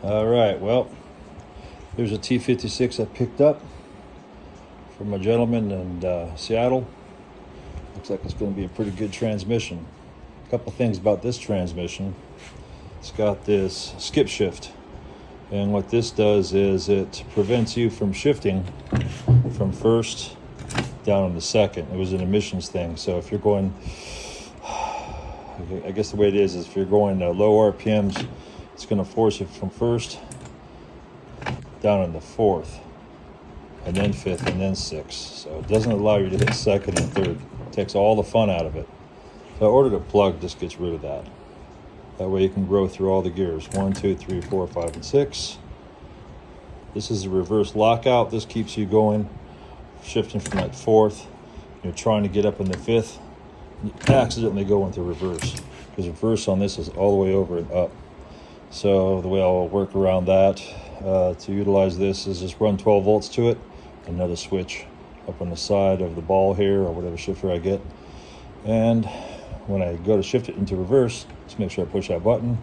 All right, well, there's a T56 I picked up from a gentleman in Seattle. Looks like it's going to be a pretty good transmission. A couple things about this transmission. It's got this skip shift, and what this does is it prevents you from shifting from first down into second. It was an emissions thing, so if you're going, I guess the way it is if you're going low RPMs, it's going to force you from first down into fourth, and then fifth, and then sixth. So it doesn't allow you to hit second and third. It takes all the fun out of it. So I ordered a plug, just gets rid of that. That way you can grow through all the gears. 1, 2, 3, 4, 5, and 6. This is a reverse lockout. This keeps you going, shifting from like fourth. You're trying to get up in the fifth, and you accidentally go into reverse, because reverse on this is all the way over and up. So the way I'll work around that to utilize this is just run 12 volts to it, another switch up on the side of the ball here or whatever shifter I get, and when I go to shift it into reverse, just make sure I push that button.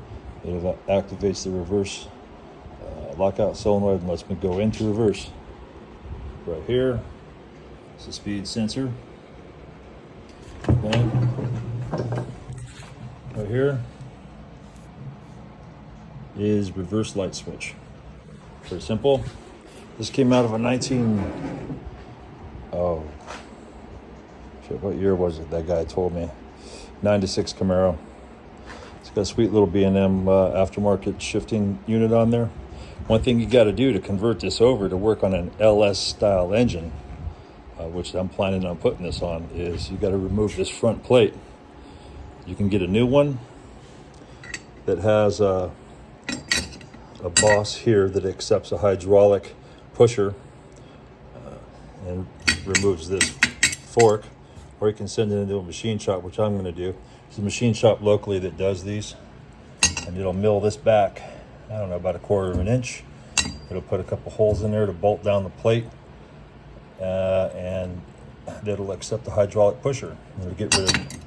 It activates the reverse lockout solenoid and lets me go into reverse. Right here, it's the speed sensor. Okay. Right here is reverse light switch. Pretty simple. This came out of a what year was it? That guy told me. 96 Camaro. It's got a sweet little B&M aftermarket shifting unit on there. One thing you got to do to convert this over to work on an LS style engine, which I'm planning on putting this on, is you got to remove this front plate. You can get a new one that has a boss here that accepts a hydraulic pusher and removes this fork, or you can send it into a machine shop, which I'm going to do. There's a machine shop locally that does these, and it'll mill this back, I don't know, about 1/4 of an inch. It'll put a couple holes in there to bolt down the plate, and it'll accept the hydraulic pusher. It'll get rid of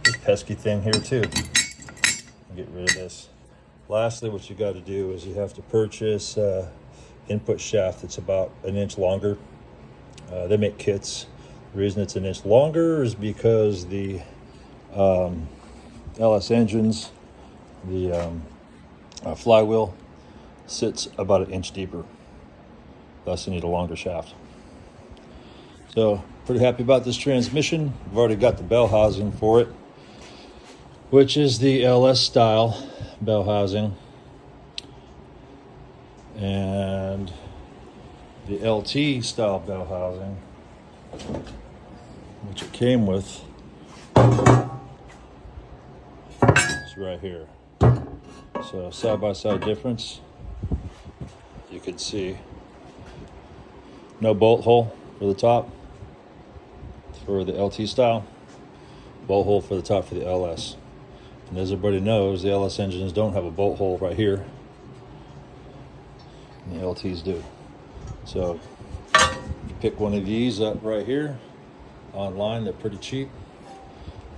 this pesky thing here too. Get rid of this. Lastly, what you got to do is you have to purchase input shaft that's about 1 inch longer. They make kits. The reason it's 1 inch longer is because the LS engines, the flywheel sits about 1 inch deeper. Thus, you need a longer shaft. So, pretty happy about this transmission. I've already got the bell housing for it, which is the LS style bell housing, and the LT style bell housing, which it came with, is right here. So side by side difference, you can see no bolt hole for the top for the LT style, bolt hole for the top for the LS. And as everybody knows, the LS engines don't have a bolt hole right here, and the LTs do. So you pick one of these up right here online. They're pretty cheap,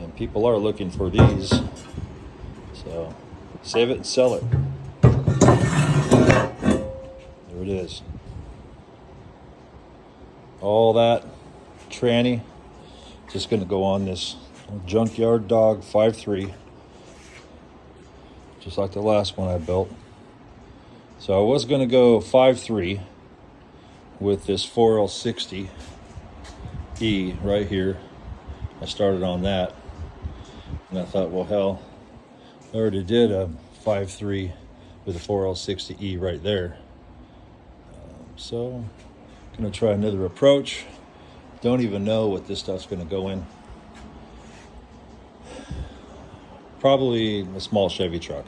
and people are looking for these. So save it and sell it. There it is. All that tranny just going to go on this Junkyard Dog 5.3. Just like the last one I built. So I was going to go 5.3 with this 4L60E right here. I started on that, and I thought, well, hell, I already did a 5.3 with a 4L60E right there. So I'm going to try another approach. Don't even know what this stuff's going to go in. Probably a small Chevy truck.